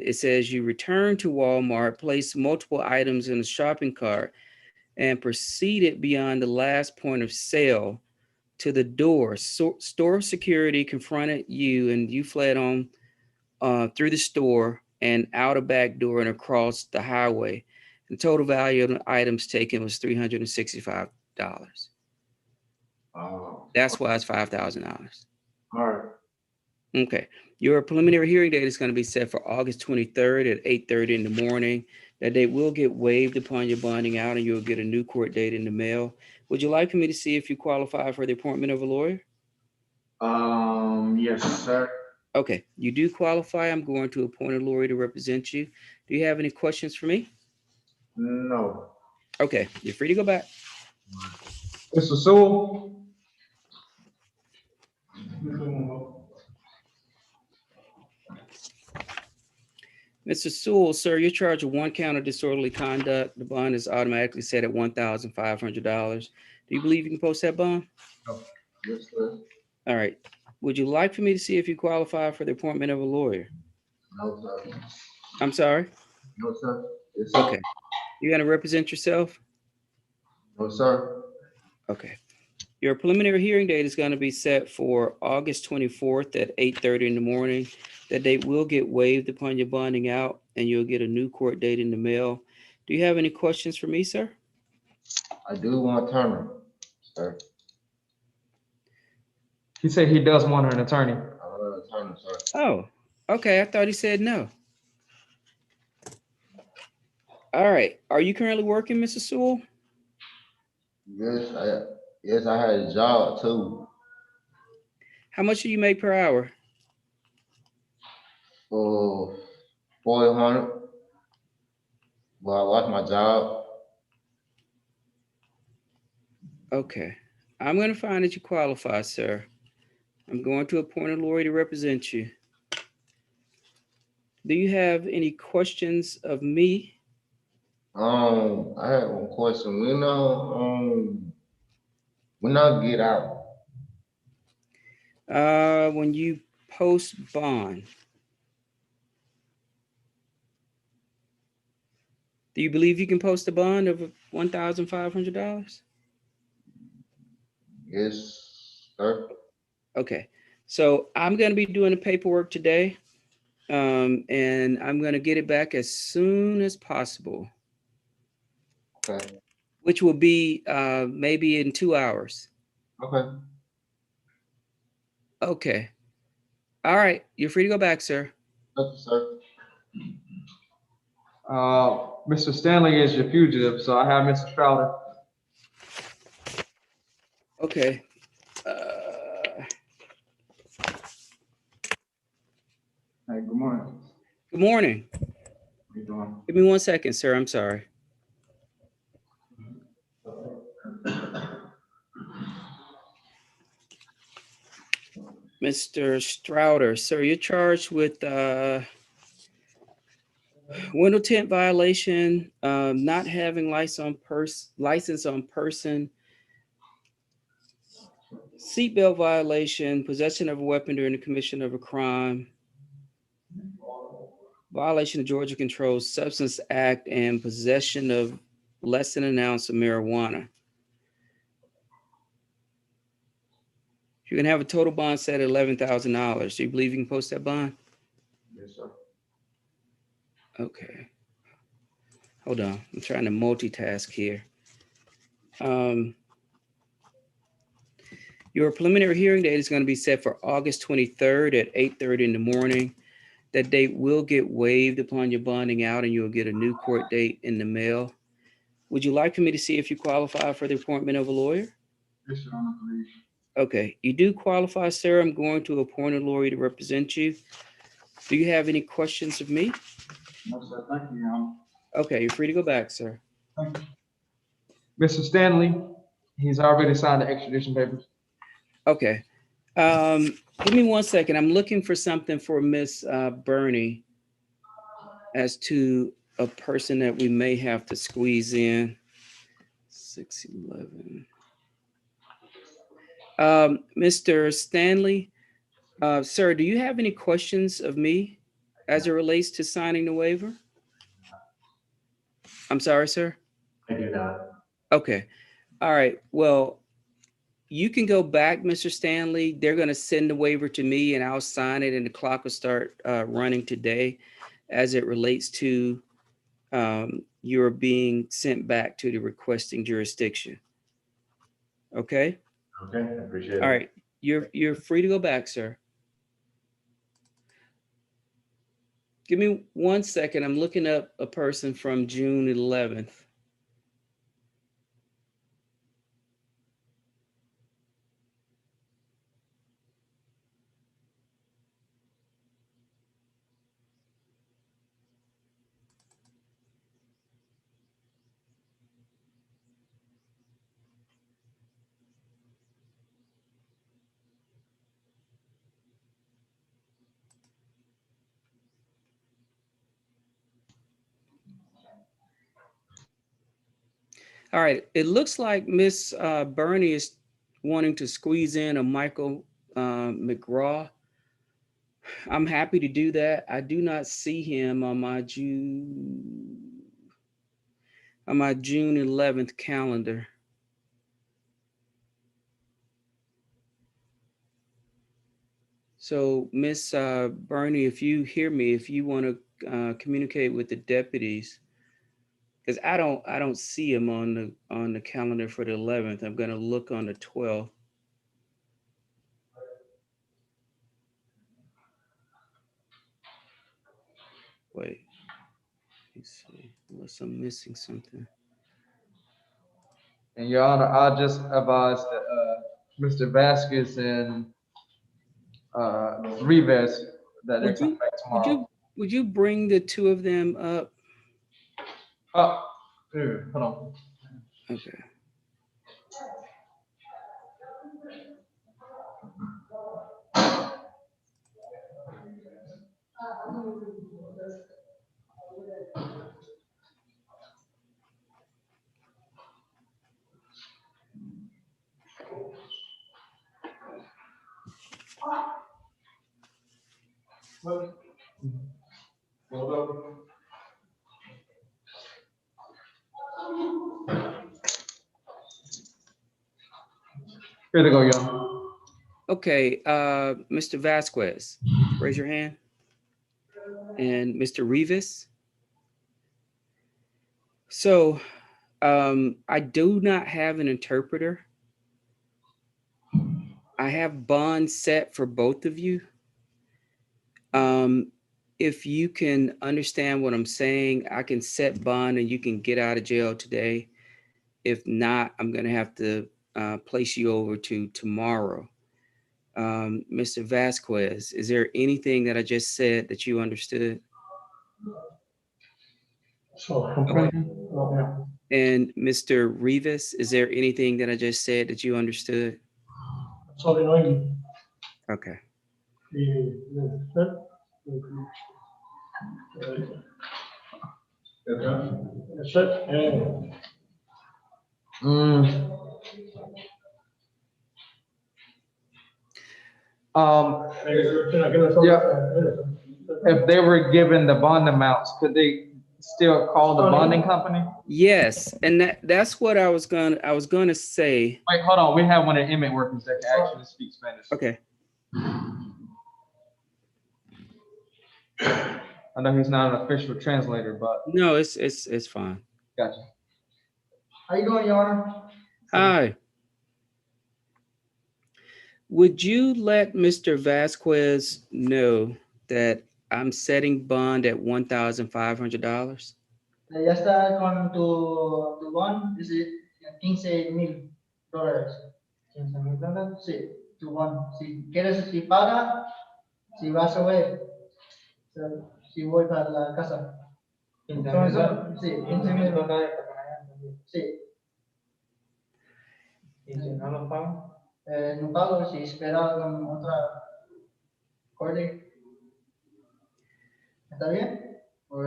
it says you returned to Walmart, placed multiple items in a shopping cart, and proceeded beyond the last point of sale to the door. Store security confronted you, and you fled on through the store and out a back door and across the highway. The total value of the items taken was $365. Oh, That's why it's $5,000. all right. Okay. Your preliminary hearing date is going to be set for August 23rd at 8:30 in the morning. That date will get waived upon your bonding out, and you'll get a new court date in the mail. Would you like for me to see if you qualify for the appointment of a lawyer? Yes, sir. Okay, you do qualify. I'm going to appoint a lawyer to represent you. Do you have any questions for me? No. Okay, you're free to go back. Mr. Sewell? Mr. Sewell, sir, you're charged with 1 count of disorderly conduct. The bond is automatically set at $1,500. Do you believe you can post that bond? Yes, sir. All right. Would you like for me to see if you qualify for the appointment of a lawyer? No, sir. I'm sorry? No, sir. Yes, sir. Okay. You're going to represent yourself? No, sir. Okay. Your preliminary hearing date is going to be set for August 24th at 8:30 in the morning. That date will get waived upon your bonding out, and you'll get a new court date in the mail. Do you have any questions for me, sir? I do want to turn, sir. He said he does want an attorney. I want to turn, sir. Oh, okay. I thought he said no. All right. Are you currently working, Mr. Sewell? Yes, I had a job too. How much do you make per hour? For 400. But I lost my job. Okay. I'm going to find that you qualify, sir. I'm going to appoint a lawyer to represent you. Do you have any questions of me? I had one question. When I get out, When you post bond, do you believe you can post a bond of $1,500? Yes, sir. Okay, so I'm going to be doing the paperwork today, and I'm going to get it back as soon as possible, Okay, which will be maybe in 2 hours. okay. Okay. All right. You're free to go back, sir. Thank you, sir. Mr. Stanley is your fugitive, so I have Mr. Crowder. Okay. Hey, good morning. Good morning. How you doing? Give me 1 second, sir. I'm sorry. Mr. Strouder, sir, you're charged with window tint violation, not having license on person, seatbelt violation, possession of a weapon during the commission of a crime, violation of Georgia Controlled Substance Act, and possession of less than an ounce of marijuana. You can have a total bond set at $11,000. Do you believe you can post that bond? Yes, sir. Okay. Hold on. I'm trying to multitask here. Your preliminary hearing date is going to be set for August 23rd at 8:30 in the morning. That date will get waived upon your bonding out, and you'll get a new court date in the mail. Would you like for me to see if you qualify for the appointment of a lawyer? Yes, Your Honor, please. Okay, you do qualify, sir. I'm going to appoint a lawyer to represent you. Do you have any questions of me? No, sir. Thank you, Your Honor. Okay, you're free to go back, sir. Mr. Stanley, he's already signed the extradition papers. Okay. Give me 1 second. I'm looking for something for Miss Bernie as to a person that we may have to squeeze in. 611. Mr. Stanley, sir, do you have any questions of me as it relates to signing the waiver? I'm sorry, sir. I do not. Okay. All right. Well, you can go back, Mr. Stanley. They're going to send the waiver to me and I'll sign it and the clock will start running today as it relates to your being sent back to the requesting jurisdiction. Okay? Okay, I appreciate it. All right. You're free to go back, sir. Give me 1 second. I'm looking up a person from June 11th. All right. It looks like Miss Bernie is wanting to squeeze in a Michael McGraw. I'm happy to do that. I do not see him on my June 11th calendar. So, Miss Bernie, if you hear me, if you want to communicate with the deputies, because I don't see him on the calendar for the 11th. I'm going to look on the 12th. Wait, let me see. Unless I'm missing something. And Your Honor, I just advised that Mr. Vasquez and Rivas that they're coming back tomorrow. Would you bring the two of them up? Oh, here, hold on. Okay. Here they go, y'all. Okay, Mr. Vasquez, raise your hand. And Mr. Rivas. So I do not have an interpreter. I have bonds set for both of you. If you can understand what I'm saying, I can set bond and you can get out of jail today. If not, I'm going to have to place you over to tomorrow. Mr. Vasquez, is there anything that I just said that you understood? Okay. And Mr. Rivas, is there anything that I just said that you understood? Okay. Yeah. If they were given the bond amounts, could they still call the bonding company? Yes, and that's what I was gonna say. Wait, hold on. We have one of the inmate workers that can actually speak Spanish. Okay. I know he's not an official translator, but No, it's fine. gotcha. How you doing, Your Honor? Hi. Would you let Mr. Vasquez know that I'm setting bond at $1,500? Ya está con tu bond, dice $15,000. $15,000? Sí, tu bond. Si quieres, si paga, si vas a ver, si voy para la casa. Entonces, sí, $15,000. Sí. ¿Y si no lo pago? No pago, si espera con otra corte. ¿Está bien? O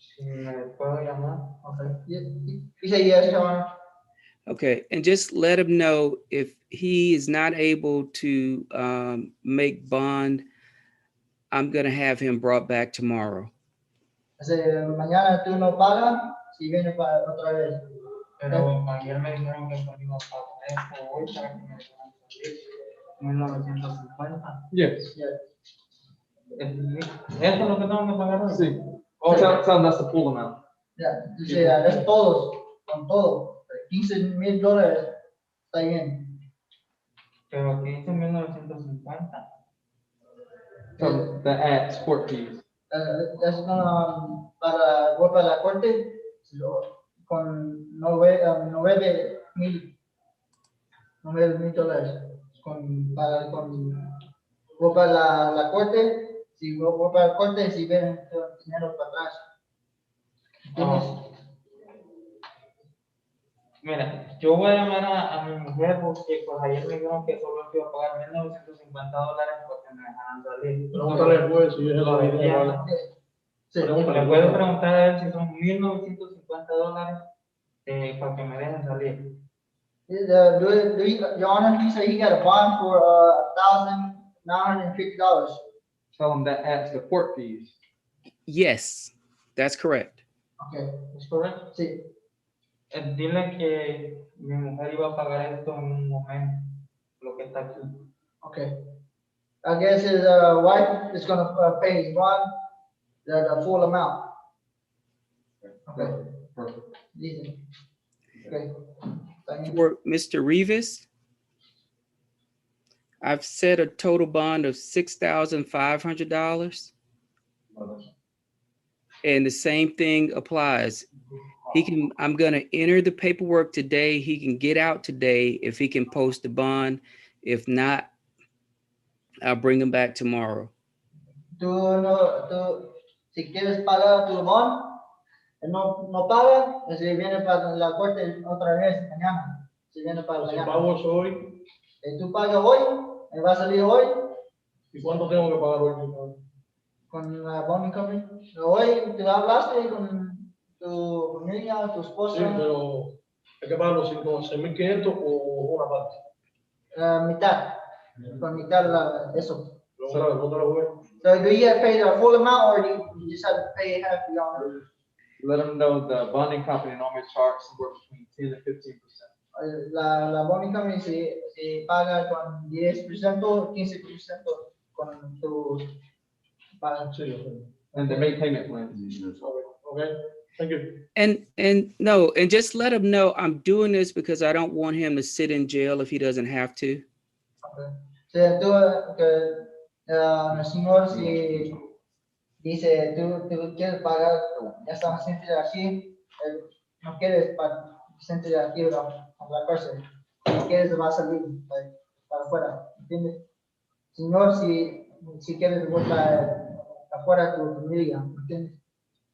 Si me puedo llamar. okay. Dice yes, Your Honor. Okay, and just let him know if he is not able to make bond, I'm gonna have him brought back tomorrow. Mañana tú no pagas, si viene para otra vez. Pero ayer me dijeron que conmigo pagar hoy para que me dejan salir. 1950. Yes. ¿Eso es lo que tengo que pagar hoy? Sí. Oh, tell them that's the full amount. Ya, dice, es todos, con todo. $15,000 está bien. Pero aquí dice 1950. So the ads, court fees. Es voy para la corte con $9,000. Voy para la corte, si voy para la corte, si ven dinero para atrás. ¿Entiendes? Mira, yo voy a llamar a mi mujer porque pues ayer me dijeron que solo iba a pagar $1,950 porque me dejaran salir. Pregúntale al juez si es el dinero. Sí. Le puedo preguntar a él si son $1,950 para que me dejen salir. Your Honor, he said he got a bond for $1,950. Tell them that adds the court fees. Yes, that's correct. Okay. ¿Es correcto? Sí. Dile que mi mujer iba a pagar esto en un momento, lo que está aquí. Okay. I guess his wife is gonna pay his bond, the full amount. Okay. Perfect. Easy. Okay. Thank you. For Mr. Rivas, I've set a total bond of $6,500. And the same thing applies. I'm gonna enter the paperwork today. He can get out today if he can post the bond. If not, I'll bring him back tomorrow. Si quieres pagar tu bond, no paga, si viene para la corte otra vez mañana. Si viene para Si mañana. pago hoy, Tú pagas hoy, me va a salir hoy ¿y cuánto tengo que pagar hoy? con la bonding company. Hoy te hablaste con tu familia, tu Sí, esposa, pero hay que pagar los 6,500 o una parte. mitad, con mitad eso. Pregúntale al juez. So do you have to pay the full amount or do you just have to pay half the amount? Let them know the bonding company normally charges somewhere between 10 and 15%. La bonding company se paga con 10% o 15% con tu paga. Sí, okay. And they make payment plans. Okay, thank you. And no, and just let him know I'm doing this because I don't want him to sit in jail if he doesn't have to. Okay. So tú, que el señor si dice tú quieres pagar, ya estás sentir aquí, no quieres sentir aquí en la cárcel, no quieres va a salir para afuera, ¿entiendes? Señor, si quieres votar afuera tu familia, ¿entiendes?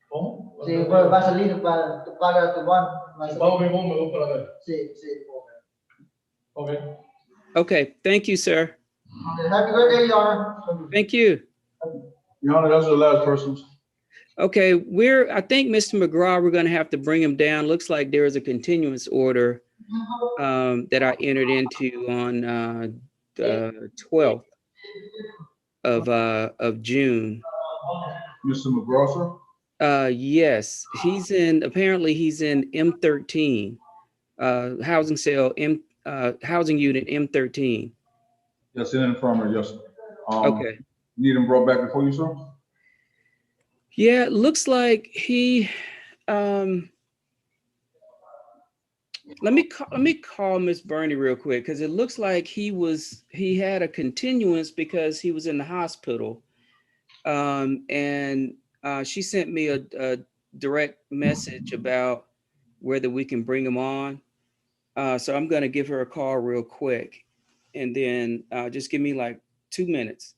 ¿Cómo? Si va a salir para tu paga tu van. Si pago mi bono, me voy para ver. Sí, sí. Okay. Okay, thank you, sir. Okay, have a good day, Your Honor. Thank you. Your Honor, those are the last persons. Okay, I think Mr. McGraw, we're gonna have to bring him down. Looks like there is a continuance order that I entered into on the 12th of June. Mr. McGraw, sir? Yes, apparently he's in M13, housing unit M13. Yes, in the infirmary, yes, sir. Okay. Need him brought back before you, sir? Yeah, it looks like he, let me call Miss Bernie real quick, because it looks like he had a continuance because he was in the hospital. And she sent me a direct message about whether we can bring him on. So I'm gonna give her a call real quick, and then just give me like 2 minutes.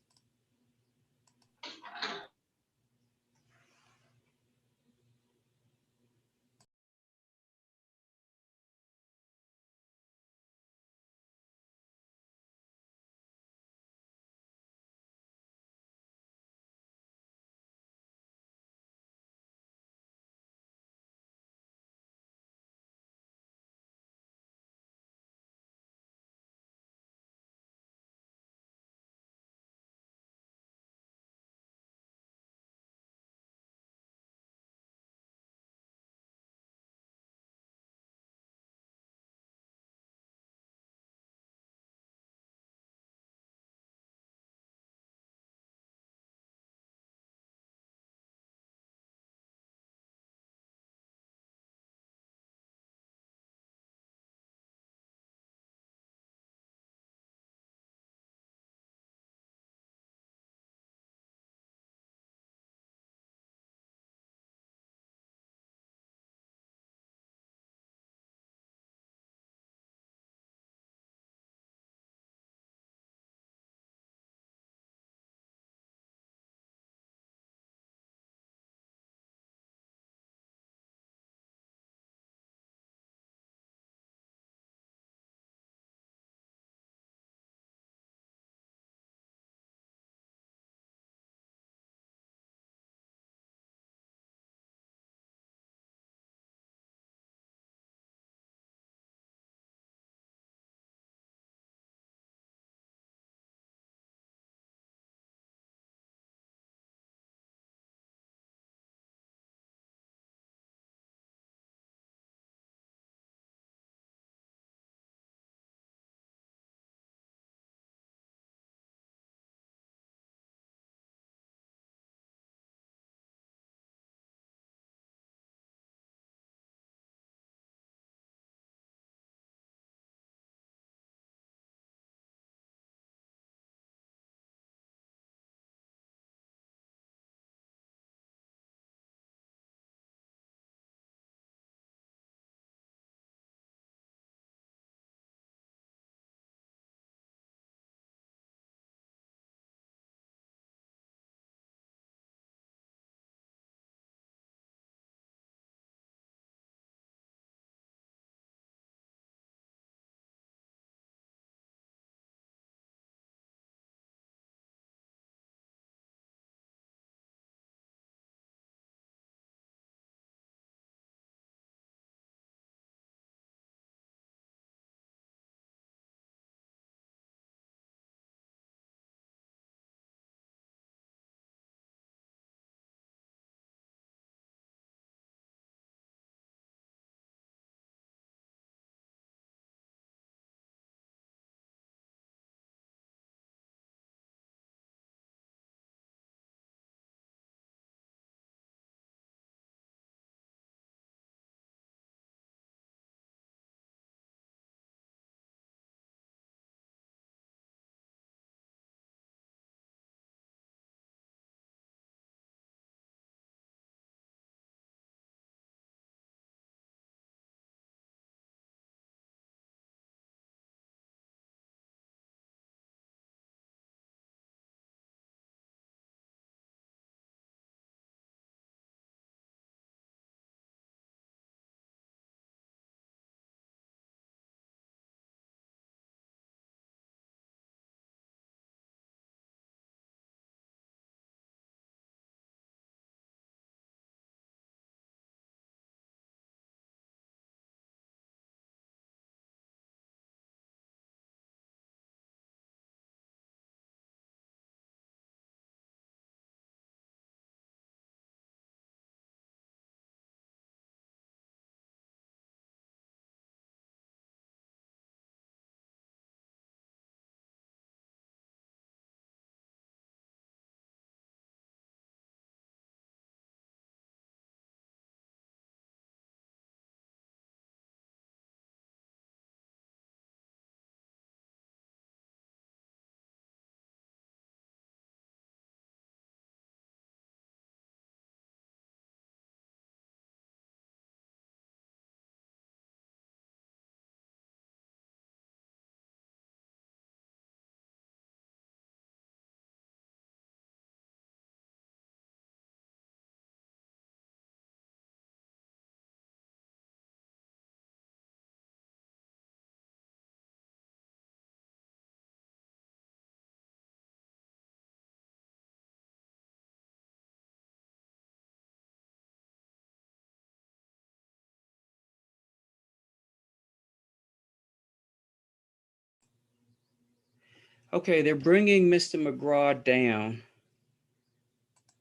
Okay, they're bringing Mr. McGraw down.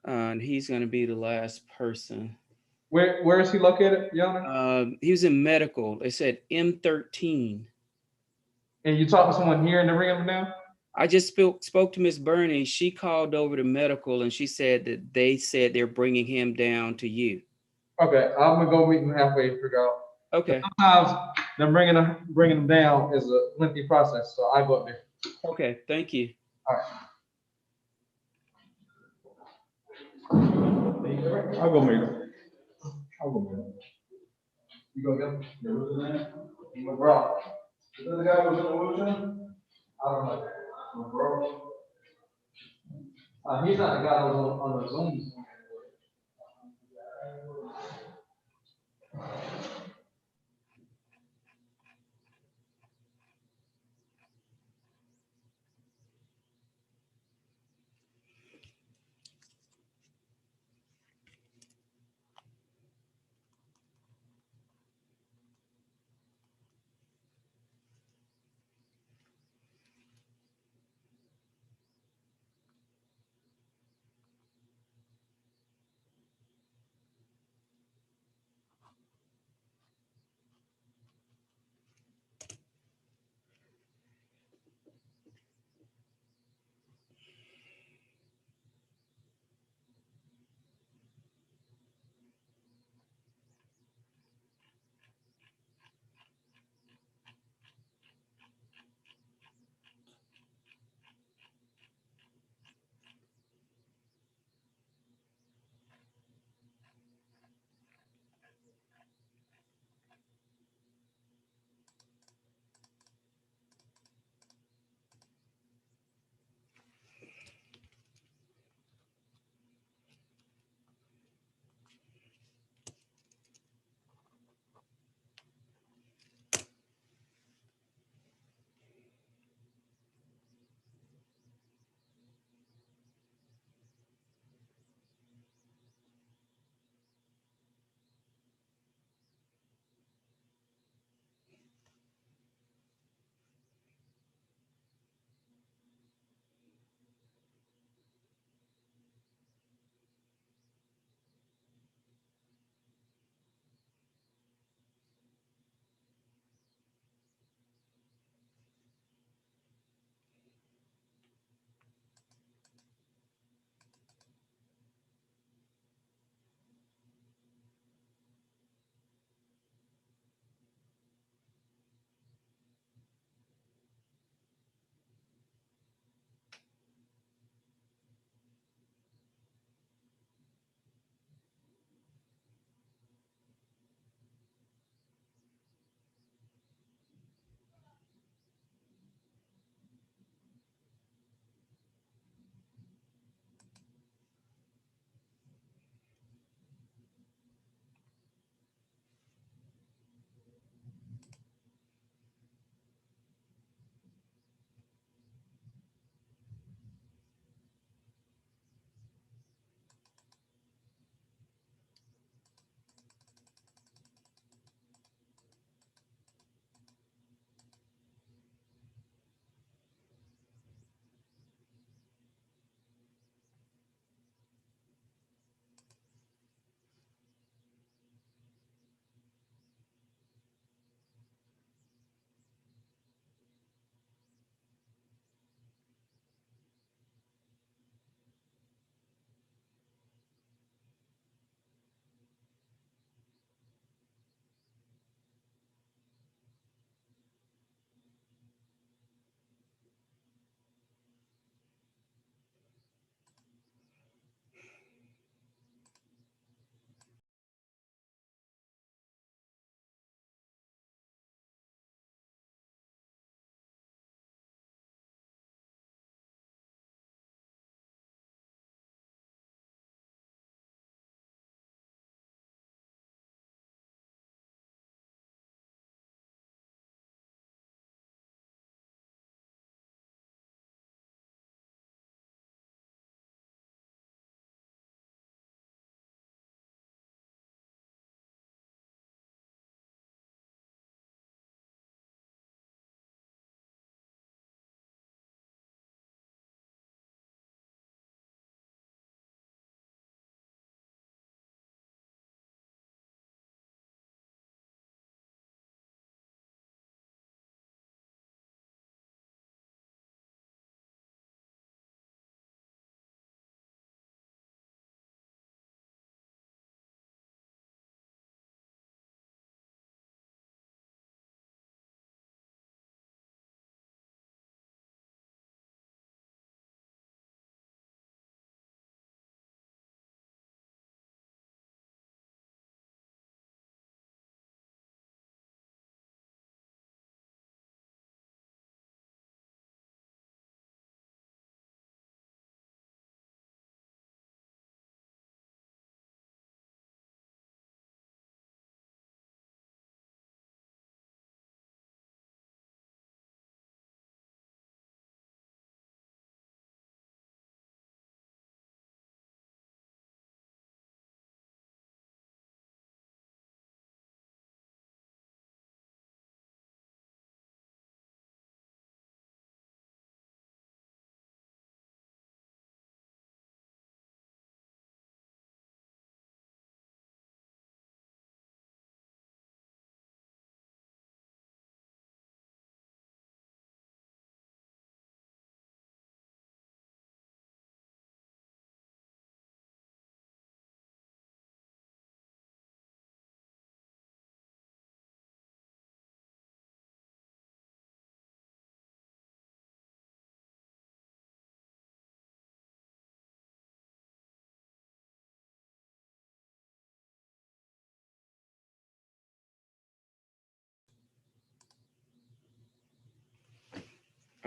And he's going to be the last person. Where is he located, Your Honor? He was in medical. They said M13. And you talked to someone here in the ring now? I just spoke to Miss Bernie. She called over to medical and she said that they said they're bringing him down to you. Okay, I'm gonna go meet him halfway and figure out. Okay. Sometimes them bringing them down is a lengthy process, so I go up there. Okay. Thank you. All right. I'll go meet him. I'll go meet him. You go get him? Yeah, what's his name? McGraw. Is that the guy who was in the wheelchair? I don't know. McGraw. He's not the guy who was on the Zoom.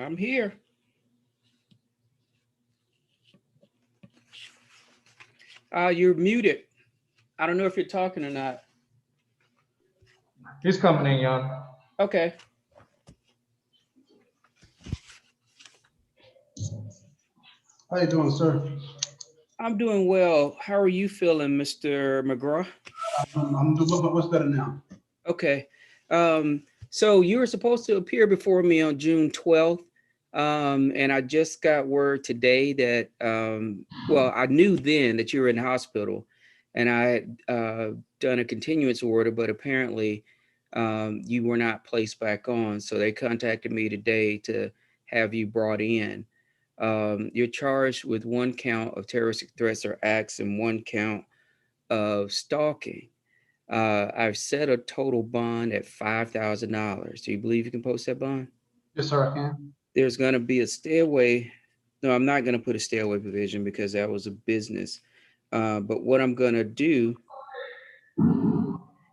I'm here. You're muted. I don't know if you're talking or not. He's coming in, Jan. Okay. How you doing, sir? I'm doing well. How are you feeling, Mr. McGraw? I'm doing much better now. Okay. So you were supposed to appear before me on June 12th. And I just got word today that, well, I knew then that you were in the hospital and I had done a continuance order, but apparently you were not placed back on. So they contacted me today to have you brought in. You're charged with 1 count of terroristic threats or acts and 1 count of stalking. I've set a total bond at $5,000. Do you believe you can post that bond? Yes, sir, I can. There's going to be a stay away. No, I'm not going to put a stay away provision because that was a business. But what I'm going to do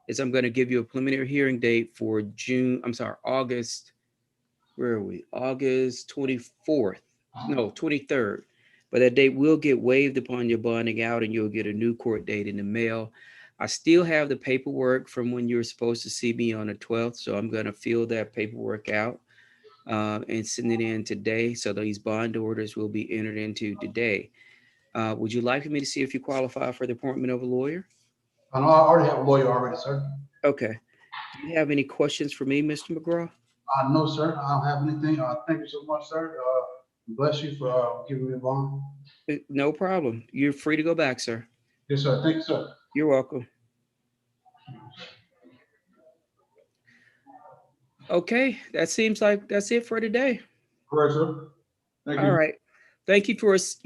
is I'm going to give you a preliminary hearing date for August, where are we? August 24th, no, 23rd. But that date will get waived upon your bonding out and you'll get a new court date in the mail. I still have the paperwork from when you were supposed to see me on the 12th. So I'm going to fill that paperwork out and send it in today. So these bond orders will be entered into today. Would you like for me to see if you qualify for the appointment of a lawyer? I know I already have a lawyer already, sir. Okay. Do you have any questions for me, Mr. McGraw? No, sir, I don't have anything. Thank you so much, sir. Bless you for giving me a bond. No problem. You're free to go back, sir. Yes, sir. Thank you, sir. You're welcome. Okay, that seems like that's it for today. Correct, sir. Thank you. All right. Thank you for